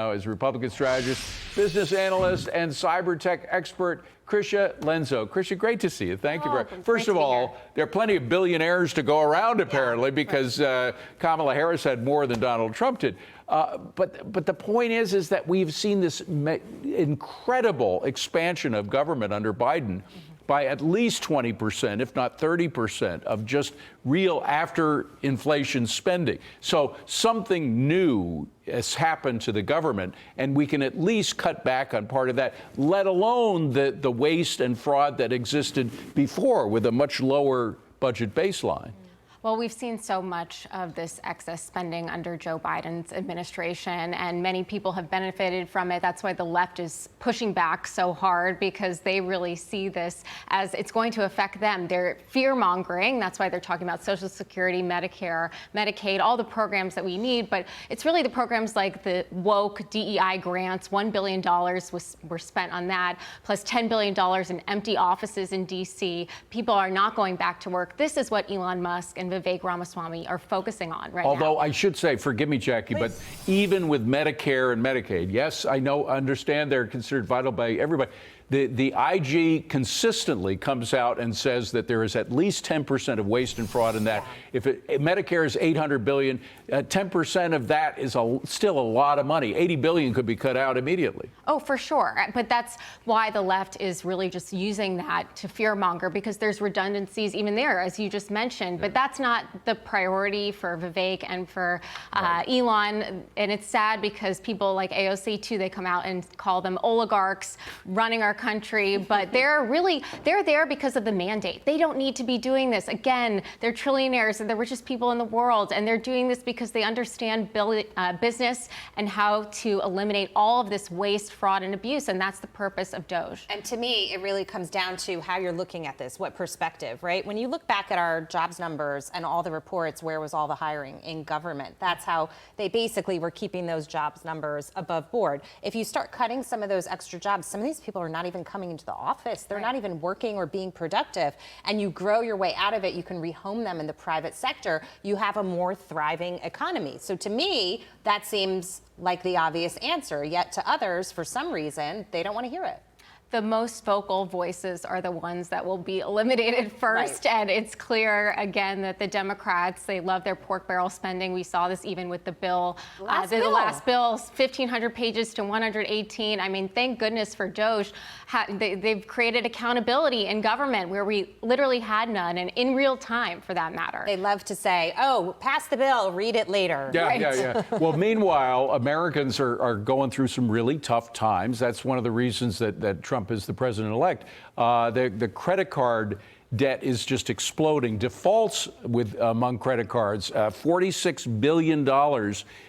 Is Republican strategist, business analyst, and cyber tech expert Krysia Lenzo. Krysia, great to see you. Thank you very much. First of all, there are plenty of billionaires to go around, apparently, because Kamala Harris had more than Donald Trump did. But the point is that we've seen this incredible expansion of government under Biden. By at least 20%, if not 30%, of just real after inflation spending. So something new has happened to the government, and we can at least cut back on part of that, let alone the waste and fraud that existed before with a much lower budget baseline. Well, we've seen so much of this excess spending under Joe Biden's administration, and many people have benefited from it. That's why the left is pushing back so hard, because they really see this as it's going to affect them. They're fear-mongering. That's why they're talking about Social Security, Medicare, Medicaid, all the programs that we need. But it's really the programs like the woke DEI grants. $1 billion were spent on that, plus $10 billion in empty offices in D.C. People are not going back to work. This is what Elon Musk and Vivek Ramaswamy are focusing on right now. Although I should say, forgive me, Jackie, but even with Medicare and Medicaid, yes, I understand they're considered vital by everybody. The IG consistently comes out and says that there is at least 10% of waste and fraud in that. If Medicare is $800 billion, 10% of that is still a lot of money. $80 billion could be cut out immediately. Oh, for sure. But that's why the left is really just using that to fearmonger, because there's redundancies even there, as you just mentioned. But that's not the priority for Vivek and for Elon. And it's sad because people like AOC, too, they come out and call them oligarchs running our country, but they're there because of the mandate. They don't need to be doing this. Again, they're trillionaires and the richest people in the world, and they're doing this because they understand business and how to eliminate all of this waste, fraud, and abuse, and that's the purpose of DOGE. And to me, it really comes down to how you're looking at this, what perspective, right? When you look back at our jobs numbers and all the reports, where was all the hiring in government? That's how they basically were keeping those jobs numbers above board. If you start cutting some of those extra jobs, some of these people are not even coming into the office. They're not even working or being productive. And you grow your way out of it. You can rehome them in the private sector. You have a more thriving economy. So to me, that seems like the obvious answer. Yet to others, for some reason, they don't want to hear it. The most vocal voices are the ones that will be eliminated first. Right. And it's clear, again, that the Democrats, they love their pork barrel spending. We saw this even with the bill. The last bill, 1,500 pages to 118. I mean, thank goodness for DOGE. They've created accountability in government where we literally had none, and in real time, for that matter. They love to say, oh, pass the bill, read it later. Yeah. Well, meanwhile, Americans are going through some really tough times. That's one of the reasons that Trump is the president-elect. The credit card debt is just exploding. Defaults among credit cards, $46 billion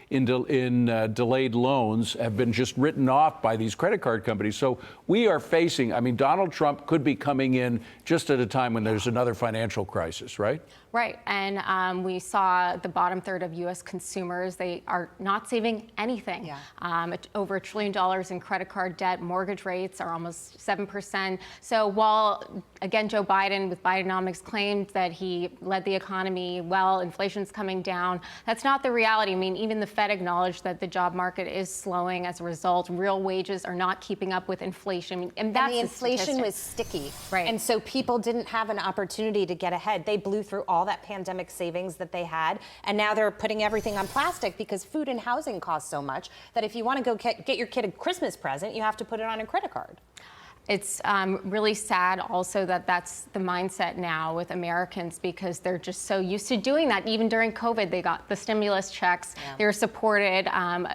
in delayed loans have been just written off by these credit card companies. So we are facing, Donald Trump could be coming in just at a time when there's another financial crisis, right? Right. And we saw the bottom third of U.S. consumers, they are not saving anything. Over $1 trillion in credit card debt. Mortgage rates are almost 7%. So while, again, Joe Biden with Bidenomics claimed that he led the economy well, inflation's coming down, that's not the reality. Even the Fed acknowledged that the job market is slowing as a result. Real wages are not keeping up with inflation. And that's the inflation was sticky. Right. And so people didn't have an opportunity to get ahead. They blew through all that pandemic savings that they had, and now they're putting everything on plastic because food and housing cost so much that if you want to go get your kid a Christmas present, you have to put it on a credit card. It's really sad also that that's the mindset now with Americans, because they're just so used to doing that. Even during COVID, they got the stimulus checks. They were supported.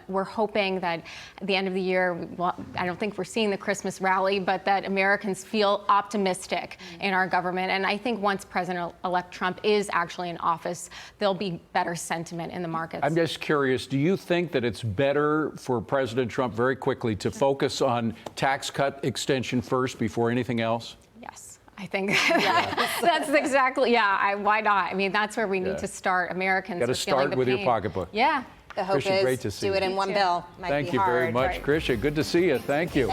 We're hoping that at the end of the year, well, I don't think we're seeing the Christmas rally, but that Americans feel optimistic in our government. And I think once President-elect Trump is actually in office, there'll be better sentiment in the markets. I'm just curious, do you think that it's better for President Trump very quickly to focus on tax cut extension first before anything else? Yes, I think that's exactly, why not? That's where we need to start. Americans got to start with your pocketbook. Yeah. The hope Krysia, is great to see do it in one bill. Thank you very much, Krysia. Good to see you. Thank you.